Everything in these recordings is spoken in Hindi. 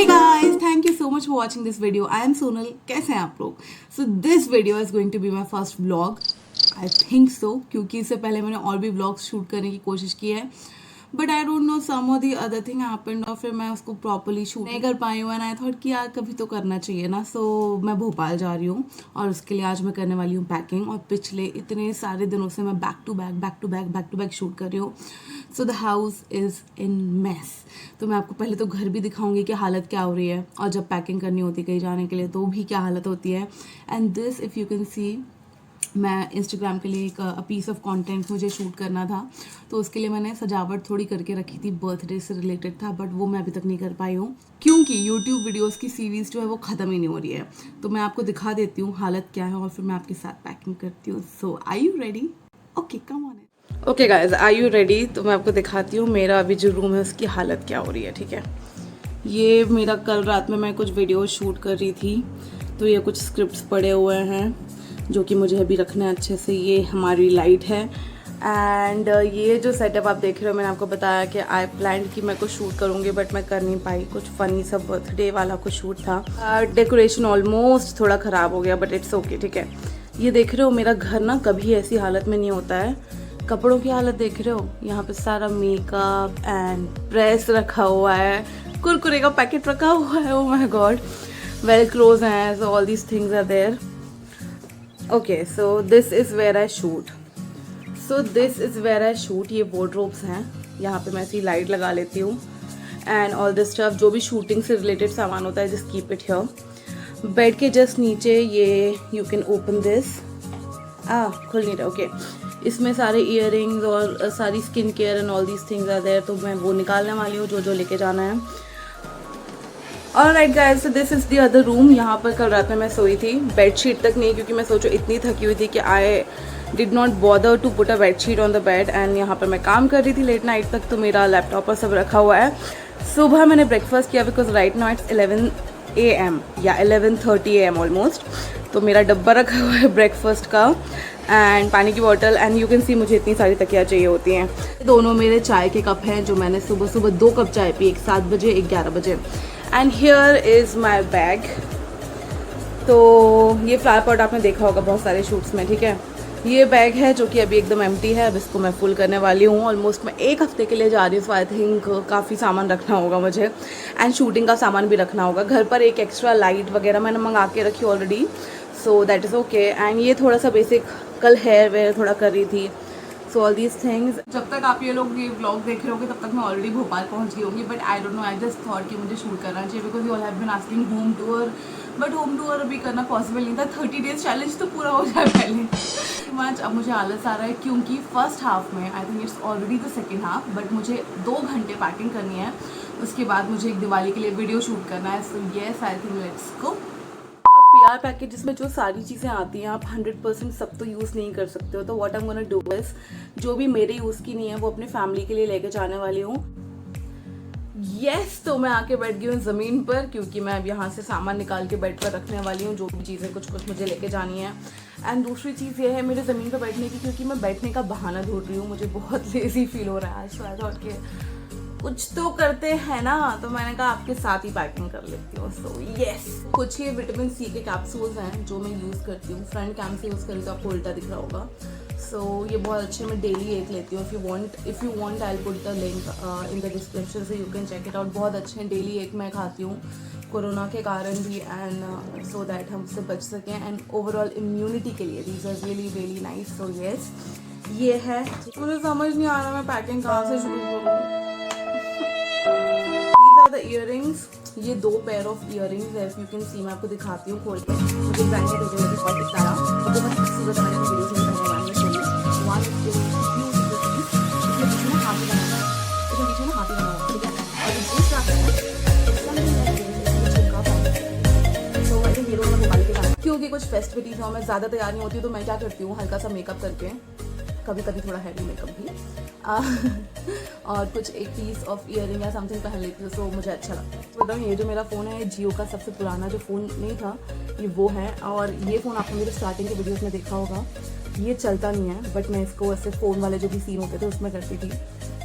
Hey guys, thank you so much for watching this video. I am Sonal. कैसे हैं आप लोग? So this video is going to be my first vlog. I think so, क्योंकि इससे पहले मैंने और भी vlogs शूट करने की कोशिश की है. But I don't know some और दी अदर थिंग हैपेंड और फिर मैं उसको प्रॉपरली शूट नहीं कर पाई हूँ. एंड आई थॉट कि यार कभी तो करना चाहिए ना. सो मैं भोपाल जा रही हूँ और उसके लिए आज मैं करने वाली हूँ पैकिंग. और पिछले इतने सारे दिनों से मैं बैक टू बैक शूट कर रही हूँ. So the house is in mess. तो मैं आपको पहले तो घर भी दिखाऊंगी कि हालत क्या हो रही है, और जब पैकिंग करनी होती है कहीं जाने के लिए तो भी क्या हालत होती है. And this if you can see, मैं इंस्टाग्राम के लिए एक पीस ऑफ कंटेंट मुझे शूट करना था, तो उसके लिए मैंने सजावट थोड़ी करके रखी थी. बर्थडे से रिलेटेड था, बट वो मैं अभी तक नहीं कर पाई हूँ क्योंकि यूट्यूब वीडियोस की सीरीज़ जो है वो ख़त्म ही नहीं हो रही है. तो मैं आपको दिखा देती हूँ हालत क्या है और फिर मैं आपके साथ पैकिंग करती हूँ. So are you ready? Okay, come on it. Okay guys, are you ready? तो मैं आपको दिखाती हूँ मेरा अभी जो रूम है उसकी हालत क्या हो रही है. ठीक है, ये मेरा कल रात में मैं कुछ वीडियो शूट कर रही थी, तो ये कुछ स्क्रिप्ट्स पड़े हुए हैं जो कि मुझे अभी रखना है अच्छे से. ये हमारी लाइट है. एंड ये जो सेटअप आप देख रहे हो, मैंने आपको बताया कि आई प्लान कि मैं कुछ शूट करूँगी बट मैं कर नहीं पाई. कुछ फ़नी सा बर्थडे वाला कुछ शूट था. डेकोरेशन ऑलमोस्ट थोड़ा ख़राब हो गया बट इट्स ओके. ठीक है, ये देख रहे हो मेरा घर ना कभी ऐसी हालत में नहीं होता है. कपड़ों की हालत देख रहे हो, यहाँ पे सारा मेकअप एंड प्रेस रखा हुआ है, कुरकुरे का पैकेट रखा हुआ है. Oh my God, well close हैं. So all these things are there. Okay, so this is where I shoot. ये वार्डरोब्स हैं, यहाँ पे मैं ऐसी लाइट लगा लेती हूँ. एंड ऑल दिस स्टफ जो भी शूटिंग से रिलेटेड सामान होता है, just keep it here. Bed के जस्ट नीचे ये यू कैन ओपन दिस. खुल नहीं रहा. ओके, इसमें सारे ईयरिंग्स और सारी skin care and all these things are there. तो मैं वो निकालने वाली हूँ जो लेके जाना है. Alright guys, so this is the other room. यहाँ पर कल रात में मैं सोई थी. बेडशीट तक नहीं, क्योंकि मैं सोचो इतनी थकी हुई थी कि I did not bother to put a bedsheet on the bed. And यहाँ पर मैं काम कर रही थी लेट नाइट तक, तो मेरा लैपटॉप पर सब रखा हुआ है. सुबह मैंने ब्रेकफास्ट किया because right now it's 11 AM या 11:30 AM ऑलमोस्ट. तो मेरा डब्बा रखा हुआ है ब्रेकफास्ट का एंड पानी की bottle. And you can see मुझे इतनी सारी तकिया चाहिए होती हैं. दोनों मेरे चाय के कप हैं जो मैंने सुबह सुबह 2 कप चाय पी, एक 7 बजे एक 11 बजे. And here is my bag. तो ये फ्लावर पॉट आपने देखा होगा बहुत सारे शूट्स में. ठीक है, ये बैग है जो कि अभी एकदम एम्प्टी है. अब इसको मैं फुल करने वाली हूँ. ऑलमोस्ट मैं 1 हफ्ते के लिए जा रही हूँ. सो आई थिंक काफ़ी सामान रखना होगा मुझे, एंड शूटिंग का सामान भी रखना होगा. घर पर एक एक्स्ट्रा लाइट वगैरह मैंने मंगा के रखी already, so that is okay. And ये थोड़ा सा बेसिक कल हेयर वेयर थोड़ा कर रही थी. सो ऑल दीज थिंग्स. जब तक आप ये लोग ये व्लॉग देख रहे होगे तब तक मैं ऑलरेडी भोपाल पहुंच गई होंगी. But I don't know, I just thought कि मुझे शूट करना चाहिए because you all have been asking home tour. But home tour अभी करना पॉसिबल नहीं था. 30 डेज चैलेंज तो पूरा हो जाए पहले. मच अब मुझे आलस आ रहा है क्योंकि फर्स्ट हाफ में I think it's already the second half, but मुझे 2 घंटे पैकिंग करनी है. उसके बाद मुझे एक दिवाली के लिए वीडियो शूट करना है. सो yes, I think let's go. PR package में जो सारी चीज़ें आती हैं आप 100% सब तो यूज़ नहीं कर सकते हो. तो what I am gonna do is, जो भी मेरे यूज़ की नहीं है वो अपने फैमिली के लिए लेके जाने वाली हूँ. तो मैं आके बैठ गई हूँ ज़मीन पर, क्योंकि मैं अब यहाँ से सामान निकाल के बेड पर रखने वाली हूँ. जो भी चीज़ें कुछ मुझे लेके जानी है. एंड दूसरी चीज़ ये है मेरे ज़मीन पर बैठने की, क्योंकि मैं बैठने का बहाना ढूंढ रही हूँ. मुझे बहुत लेज़ी फील हो रहा है आज. तो आई थॉट कि कुछ तो करते हैं ना, तो मैंने कहा आपके साथ ही पैकिंग कर लेती हूँ. सो येस, कुछ ये विटामिन C के कैप्सूल्स हैं जो मैं यूज़ करती हूँ. फ्रंट कैम से यूज़ करी तो आपको उल्टा दिख रहा होगा. सो ये बहुत अच्छे, मैं डेली एक लेती हूँ. If you want I will put the link in the description, so you can check it out. बहुत अच्छे हैं. डेली एक मैं खाती हूँ कोरोना के कारण भी, एंड सो दैट हम उससे बच सकें. एंड ओवरऑल इम्यूनिटी के लिए these are really really nice. So yes, ये है. मुझे समझ नहीं आ रहा मैं पैकिंग कहाँ से शुरू करूँ. द इयरिंग्स, ये 2 पेयर ऑफ इयरिंग्स है. यू कैन सी, मैं आपको दिखाती हूँ खोल के. मुझे ब्रांड में भेजे मुझे बहुत सारा, मुझे बहुत खूबसूरत मैंने वीडियोस में पहले वाले में चाहिए. वन इज इसमें पीछे ना हाथी बना हुआ है. इसमें पीछे ना हाथी बना हुआ है. ठीक है, और इसमें क्या है, तो आई थिंक ये दोनों भोपाल के साथ, क्योंकि कुछ फेस्टिविटीज हो, मैं ज़्यादा तैयार नहीं होती तो मैं क्या करती हूँ, हल्का सा मेकअप करके, कभी कभी थोड़ा हैवी मेकअप भी, और कुछ एक पीस ऑफ ईयरिंग या समथिंग पहन लेती हूँ. तो मुझे अच्छा लगता है. बताऊँ, ये जो मेरा फ़ोन है जियो का सबसे पुराना जो फ़ोन नहीं था ये वो है. और ये फ़ोन आपने मेरे स्टार्टिंग के वीडियोस में देखा होगा. ये चलता नहीं है, बट मैं इसको ऐसे फ़ोन वाले जो भी सीन होते थे उसमें करती थी.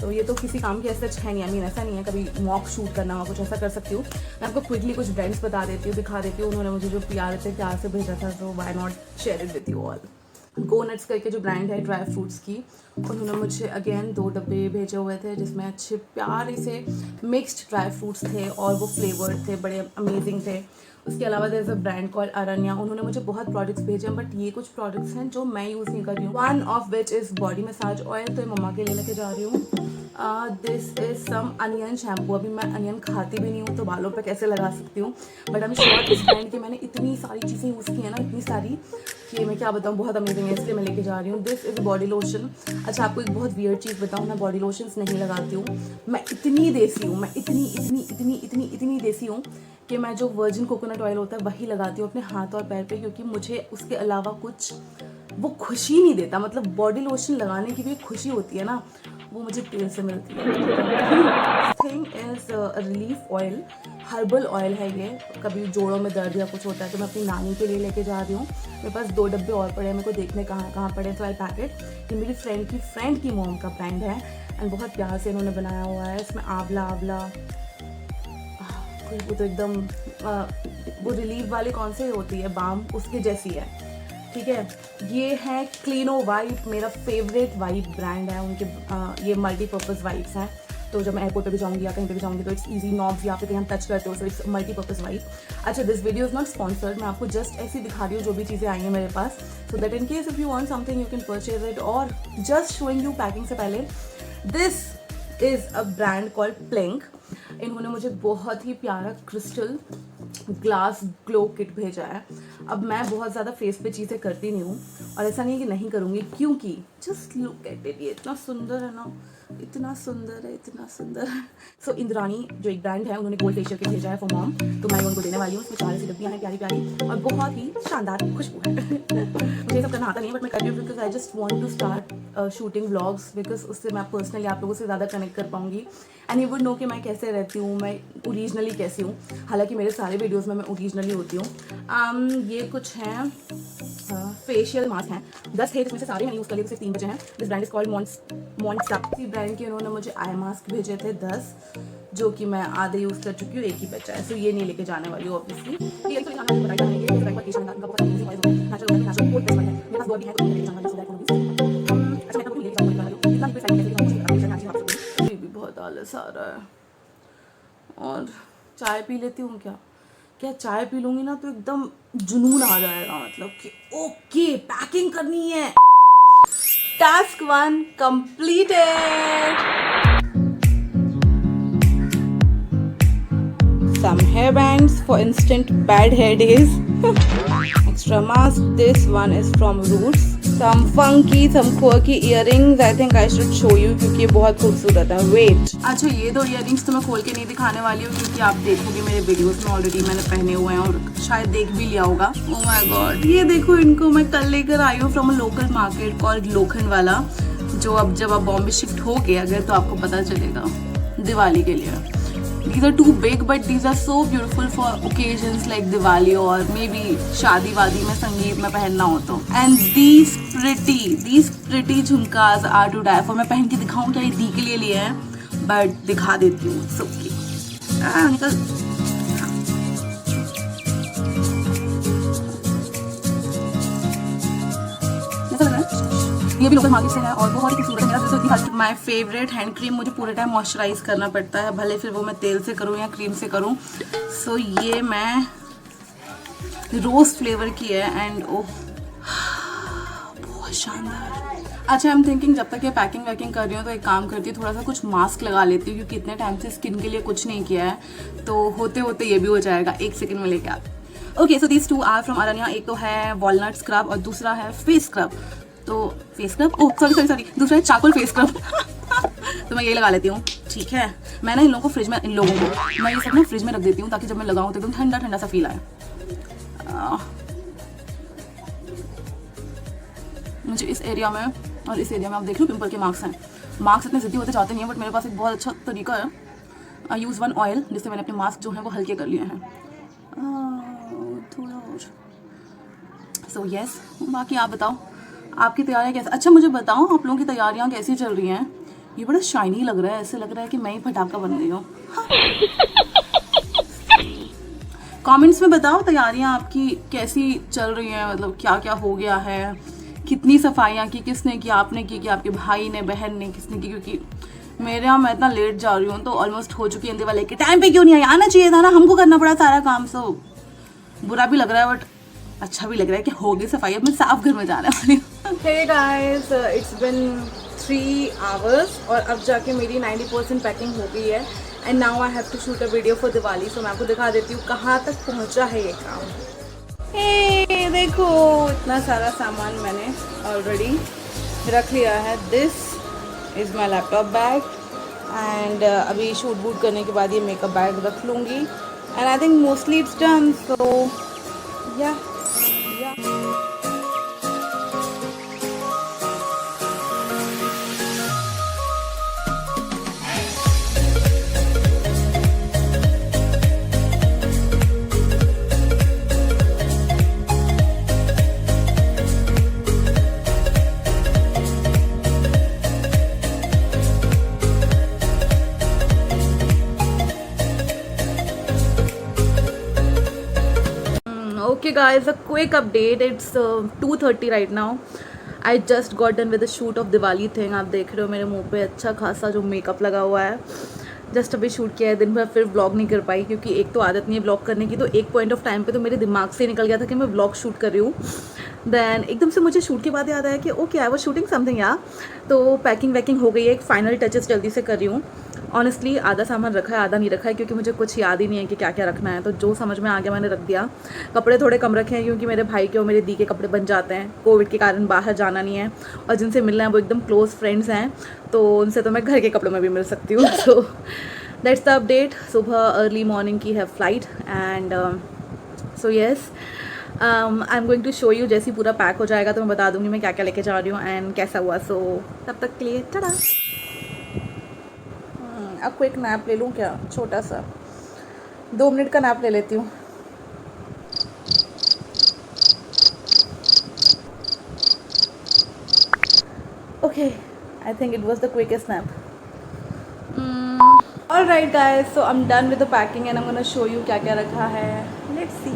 तो ये तो किसी काम की ऐसा है नहीं, आई मीन ऐसा नहीं है कभी मॉक शूट करना हो कुछ ऐसा कर सकती हूँ। मैं आपको क्विकली कुछ ब्रांड्स बता देती हूँ, दिखा देती हूँ। उन्होंने मुझे जो प्यार से भेजा था, तो why not share it with you all. Go nuts करके जो ब्रांड है ड्राई फ्रूट्स की, उन्होंने मुझे अगेन 2 डब्बे भेजे हुए थे जिसमें अच्छे प्यारे से मिक्स्ड ड्राई फ्रूट्स थे और वो फ्लेवर्ड थे, बड़े अमेजिंग थे। उसके अलावा there is a brand call Aranya, उन्होंने मुझे बहुत प्रोडक्ट्स भेजे हैं, बट ये कुछ प्रोडक्ट्स हैं जो मैं यूज़ नहीं कर रही हूँ। One of which is body massage oil, तो ये मम्मा के लिए लेके जा रही हूँ। This is some onion shampoo. अभी मैं अनियन खाती भी नहीं हूँ तो बालों पे कैसे लगा सकती हूँ, बट अभी शॉर्ट इस ब्रांड की मैंने इतनी सारी चीज़ें यूज़ की हैं ना, इतनी सारी कि मैं क्या बताऊँ, बहुत अमेजिंग है, इसलिए मैं लेके जा रही हूँ। This is body lotion. अच्छा, आपको एक बहुत वियर्ड चीज़ बताऊँ, मैं बॉडी लोशंस नहीं लगाती हूँ। मैं इतनी देसी हूँ, मैं इतनी देसी हूँ कि मैं जो वर्जिन कोकोनट ऑयल होता है वही लगाती हूँ अपने हाथ और पैर पे, क्योंकि मुझे उसके अलावा कुछ वो खुशी नहीं देता। मतलब बॉडी लोशन लगाने की भी खुशी होती है ना, वो मुझे तेल से मिलती है। Thing is relief oil, herbal oil है ये। कभी जोड़ों में दर्द या कुछ होता है तो मैं अपनी नानी के लिए लेके जा रही हूँ। मेरे पास 2 डब्बे और पड़े हैं, मेरे को देखने कहाँ पड़े, तो आई पैकेट। ये मेरी फ्रेंड की मोम का ब्रांड है एंड बहुत प्यार से इन्होंने बनाया हुआ है। इसमें आंवला वो तो एकदम वो रिलीफ वाली कौन सी होती है, बाम, उसकी जैसी है। ठीक है, ये है क्लीनो वाइप, मेरा फेवरेट वाइप ब्रांड है उनके। ये मल्टीपर्पज़ वाइप्स हैं, तो जब मैं एयरपोर्ट पे भी जाऊँगी या कहीं पे भी जाऊँगी तो इट्स इजी, नॉब्स या फिर कहीं हम टच करते हो, सो इट्स मल्टीपर्पज़ वाइप। अच्छा, this video is not sponsored, मैं आपको जस्ट ऐसे दिखा रही हूँ जो भी चीज़ें आई हैं मेरे पास, so that in case if you want something you can purchase it. और जस्ट शोइंग यू पैकिंग से पहले, this is a brand called Plink. इन्होंने मुझे बहुत ही प्यारा क्रिस्टल ग्लास ग्लो किट भेजा है। अब मैं बहुत ज़्यादा फेस पे चीज़ें करती नहीं हूँ, और ऐसा नहीं है कि नहीं करूँगी, क्योंकि जस्ट लुक एट इट, ये इतना सुंदर है ना, इतना सुंदर है। सो इंद्राणी जो एक ब्रांड है, उन्होंने गोल्ड फेशियल किट भेजा है फॉर मॉम, तो मैं उनको देने वाली हूँ। उसमें 4 ऐसी डब्बियाँ हैं प्यारी और बहुत ही शानदार खुशबू है। मुझे ये सब करना आता नहीं है, बट मैं कर रही हूँ because I just want to start shooting vlogs, because उससे मैं पर्सनली आप लोगों से ज़्यादा कनेक्ट कर पाऊँगी एंड यू वुड नो कि मैं कैसे रहती हूँ, मैं ओरिजिनली कैसी हूँ। हालांकि मेरे सारे वीडियोस में मैं ओरिजिनली होती हूँ। ये कुछ हैं फेशियल मास्क हैं, 10 थे, इसमें से सारे मैंने यूज़ कर लिए, सिर्फ 3 बचे हैं। This brand is called Monstaxi brand के उन्होंने मुझे आई मास्क भेजे थे 10, जो कि मैं आधे यूज़ कर चुकी हूँ, एक ही बचा है, सो ये नहीं लेके जाने वाली हूँ ऑब्वियसली। ये एक तो बताया है कि बहुत पेशेंट है, बहुत इजी वाइज है, नेचुरल कोड बेस्ट है, मेरे पास 2 भी है तो लेके जाने वाली हूँ, सो दैट अच्छा मैं तो लेके जाने वाली हूँ, इतना भी पैसा भी बहुत आलस आ रहा है। और चाय पी लेती हूँ क्या चाय पी लूँगी ना तो एकदम जुनून आ जाएगा, मतलब कि ओके पैकिंग करनी है। Task 1 completed. Some hair bands for instant bad hair days. Extra mask. This one is from Roots. Some funky, some quirky earrings. I think I should show you क्योंकि ये बहुत खूबसूरत है. Wait. अच्छा, ये 2 earrings तो मैं खोल के नहीं दिखाने वाली हूँ क्योंकि आप देखोगे मेरे वीडियोस में ऑलरेडी मैंने पहने हुए हैं और शायद देख भी लिया होगा. Oh my God, ये देखो, इनको मैं कल लेकर आई हूँ from a local market called लोखंड वाला, जो अब जब आप बॉम्बे शिफ्ट हो गए अगर तो आपको पता चलेगा, दिवाली के लिए. These are too big, but these are so beautiful for occasions like Diwali or maybe शादी वादी में संगीत में पहनना हो तो. And these pretty झुमकास are to die for. मैं पहन के दिखाऊं क्या, ये दी के लिए है, but दिखा देती हूँ. So निकल. ये भी लोकल मार्केट से है और बहुत ही खूबसूरत है. माय फेवरेट हैंड क्रीम, मुझे पूरे टाइम मॉइस्चराइज करना पड़ता है, भले फिर वो मैं तेल से करूँ या क्रीम से करूँ. सो ये मैं रोज फ्लेवर की है एंड ओह बहुत शानदार. अच्छा, आई एम थिंकिंग जब तक ये पैकिंग वैकिंग कर रही हूँ तो एक काम करती हूँ, थोड़ा सा कुछ मास्क लगा लेती हूँ क्योंकि इतने टाइम से स्किन के लिए कुछ नहीं किया है, तो होते होते ये भी हो जाएगा. 1 सेकेंड में लेके आते. Okay, so these 2 are from Aranya. एक तो है वॉलनट स्क्रब और दूसरा है फेस स्क्रब. तो फेस स्क्रब, ओह सॉरी, दूसरा है चारकोल फेस स्क्रब. तो मैं ये लगा लेती हूँ. ठीक है, मैं ना इन लोगों को मैं ये सब ना फ्रिज में रख देती हूँ ताकि जब मैं लगाऊँ तो एकदम ठंडा ठंडा सा फील आए. मुझे इस एरिया में और इस एरिया में आप देख लो पिंपल के मार्क्स हैं. मार्क्स इतने ज़िद्दी होते जाते नहीं हैं, बट मेरे पास एक बहुत अच्छा तरीका है. आई यूज़ 1 ऑयल जिससे मैंने अपने मास्क जो है वो हल्के कर लिए हैं. थोड़ा और. सो यस, बाकी आप बताओ आपकी तैयारियाँ कैसे. अच्छा, मुझे बताओ आप लोगों की तैयारियाँ कैसी चल रही हैं, ये बड़ा शाइनी लग रहा है, ऐसे लग रहा है कि मैं ही पटाखा बन गई हूँ। कमेंट्स में बताओ तैयारियां आपकी कैसी चल रही हैं, मतलब क्या क्या हो गया है, कितनी सफाइयाँ की, किसने की, आपने की, कि आपके भाई ने, बहन ने, किसने की? क्योंकि मेरे यहाँ मैं इतना लेट जा रही हूँ तो ऑलमोस्ट हो चुकी है दिवाली के टाइम पे क्यों नहीं आई, आना चाहिए था ना, हमको करना पड़ा सारा काम। सो बुरा भी लग रहा है बट अच्छा भी लग रहा है कि हो गई सफाई, अब मैं साफ घर में जाने वाली हूँ। Hey guys, it's been 3 hours और अब जाके मेरी 90% पैकिंग हो गई है and now I have to shoot a video for Diwali. So मैं आपको दिखा देती हूँ कहाँ तक पहुँचा है ये काम। हे देखो, इतना सारा सामान मैंने ऑलरेडी रख लिया है। This is my laptop bag and अभी शूट बूट करने के बाद ये मेकअप बैग रख लूँगी and I think mostly it's done. So yeah Okay guys, a quick update. It's 2:30 right now. I just got done with the shoot of Diwali thing. आप देख रहे हो मेरे मुंह पे अच्छा खासा जो मेकअप लगा हुआ है। जस्ट अभी शूट किया है, दिन भर फिर व्लॉग नहीं कर पाई क्योंकि एक तो आदत नहीं है व्लॉग करने की, तो एक पॉइंट ऑफ टाइम पे तो मेरे दिमाग से निकल गया था कि मैं व्लॉग शूट कर रही हूँ। देन एकदम से मुझे शूट के बाद याद आया कि okay I was shooting something यार। तो पैकिंग वैकिंग हो गई है, एक फाइनल टचेस जल्दी से कर रही हूँ। ऑनेस्टली आधा सामान रखा है, आधा नहीं रखा है क्योंकि मुझे कुछ याद ही नहीं है कि क्या क्या रखना है, तो जो समझ में आ गया मैंने रख दिया। कपड़े थोड़े कम रखे हैं क्योंकि मेरे भाई के और मेरे दी के कपड़े बन जाते हैं, कोविड के कारण बाहर जाना नहीं है और जिनसे मिलना है वो एकदम क्लोज फ्रेंड्स हैं, तो उनसे तो मैं घर के कपड़ों में भी मिल सकती हूँ। So that's the update. सुबह अर्ली मॉर्निंग की है flight and so yes I am going to show you. जैसे ही पूरा पैक हो जाएगा तो मैं बता दूँगी मैं क्या क्या लेके जा रही हूँ एंड कैसा हुआ। सो तब तक के लिए टाटा। आपको एक नैप ले लूँ क्या, छोटा सा 2 मिनट का नैप ले लेती हूँ। Okay, I think it was the quickest nap. Alright guys, so I am done with the packing and I am gonna show you क्या क्या रखा है। Let's see.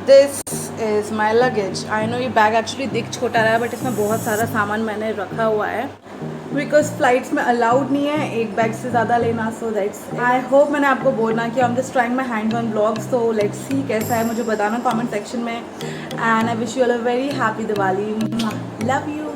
This is my luggage. I know ये बैग एक्चुअली दिख छोटा रहा है बट इसमें बहुत सारा सामान मैंने रखा हुआ है बिकॉज फ्लाइट्स में अलाउड नहीं है एक बैग से ज़्यादा लेना। सो दैट्स आई होप मैंने आपको बोलना कि I am just trying my hands on blogs. तो लेट्स सी कैसा है, मुझे बताना कमेंट सेक्शन में and I wish you all a very happy Diwali. Love you.